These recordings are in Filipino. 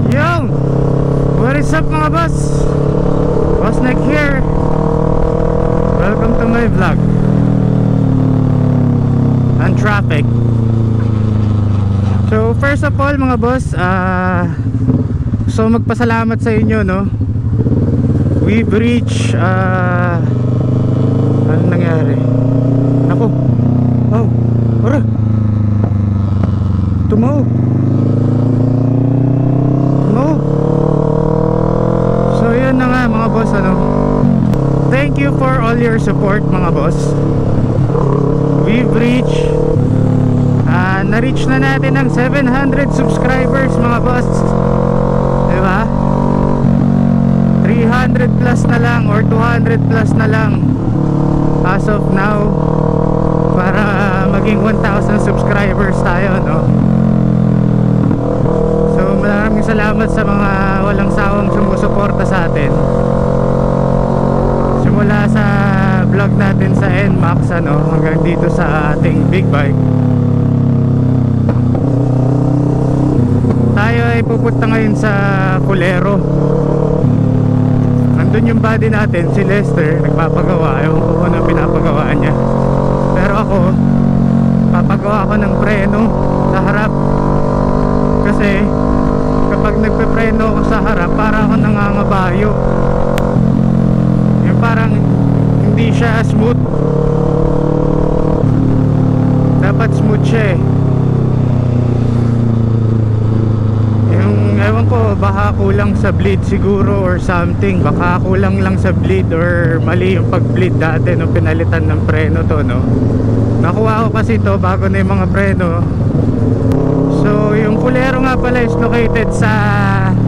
Yo! What is up mga boss? Boss Nick here. Welcome to my vlog on traffic. So first of all mga boss, so magpasalamat sa inyo, no? We've reached ano nangyari? Naku. Oh, ora. Tumaw. So yun na nga mga boss, ano? Thank you for all your support mga boss. We've reached na-reach na natin ang 700 subscribers mga boss. Diba? 300 plus na lang or 200 plus na lang as of now para maging 1,000 subscribers tayo, no? So maraming salamat sa mga walang sawang sumusuporta sa atin simula sa vlog natin sa NMAX, ano, hanggang dito sa ating big bike. Tayo ay pupunta ngayon sa Culero. Nandun yung body natin, si Lester, nagpapagawa. Ewan ko kung anong pinapagawa niya. Pero ako, papagawa ko ng preno sa harap. Kasi kapag nagpe-preno ako sa harap, para ako nangangabayo. Yung parang hindi siya smooth. Dapat smooth siya eh. Ewan ko, baka kulang sa bleed siguro or something. Baka kulang lang sa bleed or mali yung pag-bleed dati nung pinalitan ng preno to, no? Nakuha ko kasi to bago na yung mga preno. So yung Culero nga pala is located sa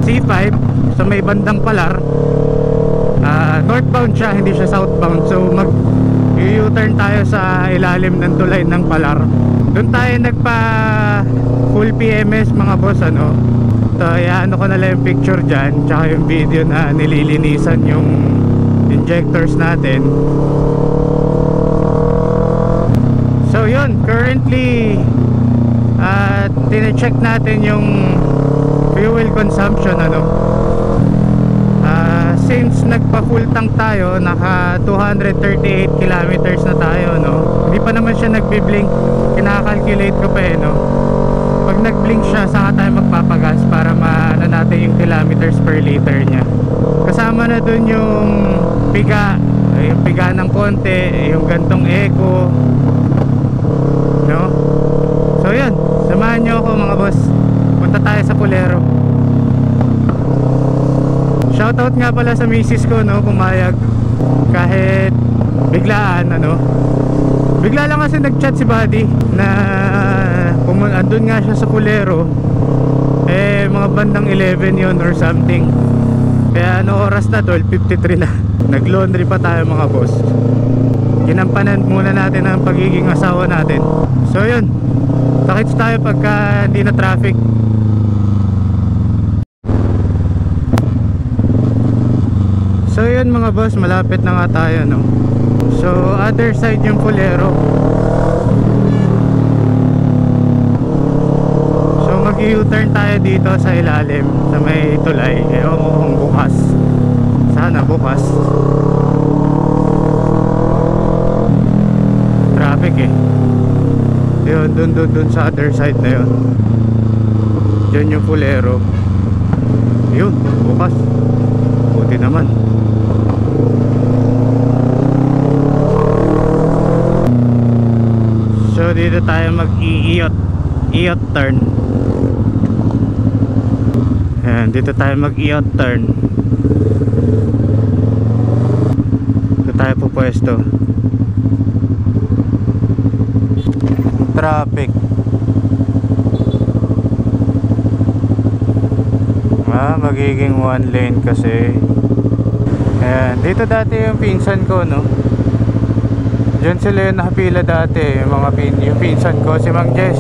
C5, sa may bandang Palar. Northbound siya, hindi siya southbound. So mag-U-turn tayo sa ilalim ng tulay ng Palar. Doon tayo nagpa full PMS mga boss, ano. So ano ko na lang yung picture dyan, tsaka yung video na nililinisan yung injectors natin. So yun, currently tine-check natin yung fuel consumption, ano. Since nagpa full tank tayo, naka 238 kilometers na tayo, no. Hindi pa naman siya nagbi-blink, kinakalculate ko pa eh, no. Pag nag-blink siya, saka tayo magpapagas para maano natin yung kilometers per liter nya. Kasama na dun yung piga ng konti, yung gantong eco, no? So yun, samahan nyo ako mga boss. Punta tayo sa Culero. Shoutout nga pala sa misis ko, no, pumayag kahit biglaan, ano. Bigla lang kasi nag-chat si Buddy na andun nga siya sa Culero, eh mga bandang 11 yun or something. Kaya ano oras na, 12:53 na. Nag-laundry pa tayo mga boss. Ginampanan muna natin ang pagiging asawa natin. So yun, takits tayo pagka hindi na traffic. So yun mga boss, malapit na nga tayo, no. So other side yung Culero. So mag-U-turn tayo dito sa ilalim, sa may tulay. Ewan ko kung bukas. Sana bukas. Traffic eh. Yun, dun sa other side na yun. Diyan yung Culero. Yun, bukas. Buti naman. So dito tayo mag-i-iyot turn. Ayan, dito tayo mag-iyot turn. Dito tayo pupwesto. Traffic. Magiging one lane kasi. Ayan, dito dati yung pinsan ko, no. Diyan sila yung nakapila dati, yung pinsan ko, si Mang Jess.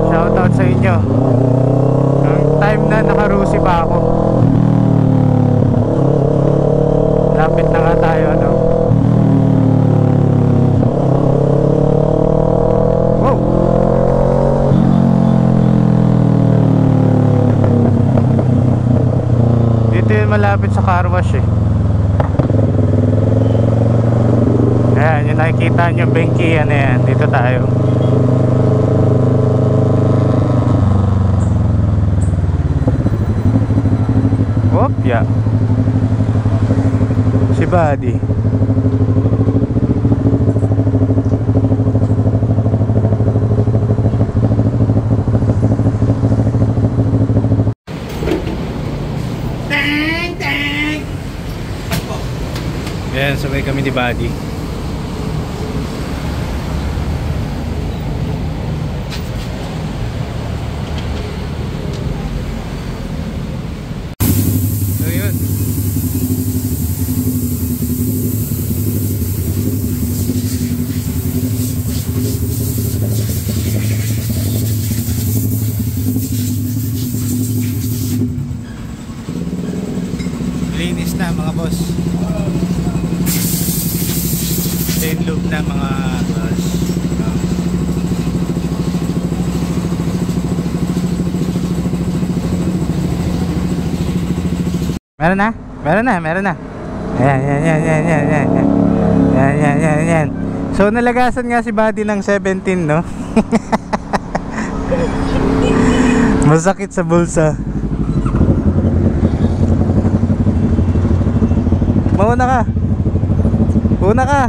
Shoutout sa inyo. Yung time na nakarusi pa ako. Lapit na nga tayo, no. Wow. malapit sa car wash eh. Ayan, yung nakikita nyo Benki, ano yan, dito tayo. Opya si Buddy. Ayan, sabay kami ni Buddy. So yun, linis na mga boss. Chain loop na mga boss. Meron na? Meron na, meron na. Ayan, yan, yan, yan, yan, yan. Yan, yan, yan, yan. So nalagasan nga si Buddy ng 17, no? Masakit sa bulsa. Mauna ka. Una ka.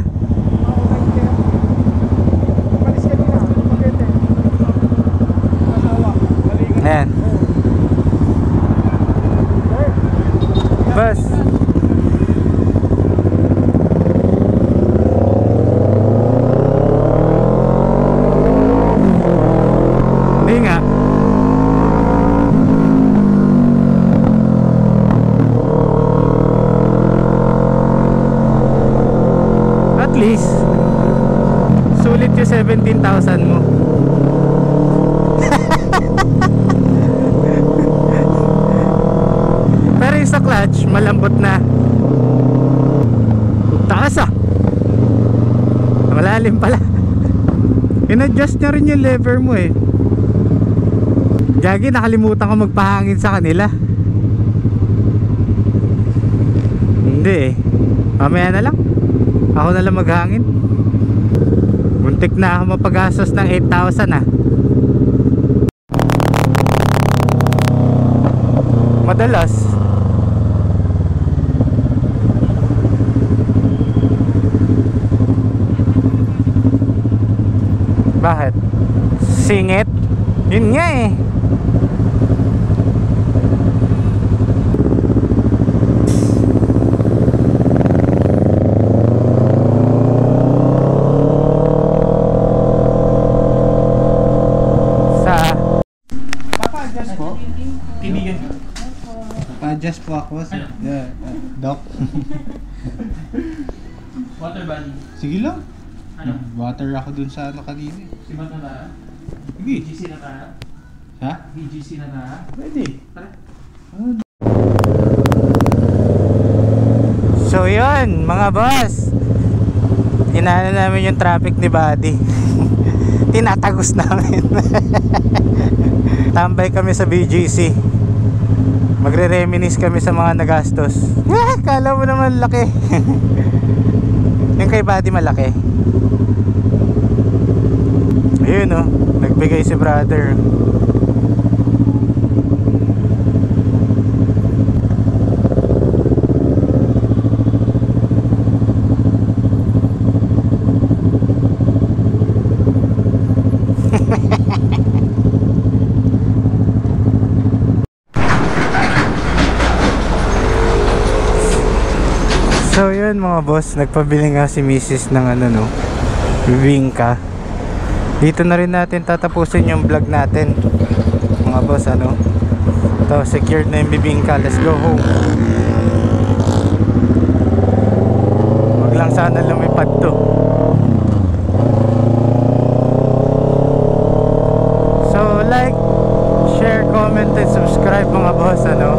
Ayan. Bus. Hindi nga. At least sulit yung 17,000 mo. Pero yung sa clutch malambot na. Taas ah. Malalim pala. In-adjust niya rin yung lever mo eh. Gagi, nakalimutan ko magpahangin sa kanila. Hindi eh. Mamaya na lang. Ako na lang maghangin. Muntik na ako mapagastos ng 8,000 ah. Madalas bakit? Singit? Yun nga eh. Pa-adjust po? Tinigan ka? Pa-adjust po ako. Yeah, Doc. Water body. Sige lang. Ano? Water ako dun sa ano kanina. Si Bat na tayo? Sige. VGC na tayo? Ha? VGC na tayo? Pwede. Tara. So yun mga boss, inaano namin yung traffic ni Buddy. Tinatagos namin. Tambay kami sa BGC. Magre-reminisce kami sa mga nagastos. Kala mo naman laki. Yung kay Buddy malaki. Ayun oh, nagbigay si brother. So yun mga boss, nagpabili nga si Mrs. ng ano no, bibingka. Dito na rin natin tatapusin yung vlog natin mga boss. Ano to, secured na yung bibingka. Let's go home. Wag lang sana lumipad to. So like, share, comment and subscribe mga boss. Ano,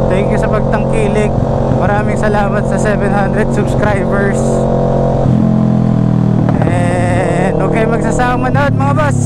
thank you sa pagtangkilik. Maraming salamat sa 700 subscribers. And okay, magsasama manood mga boss.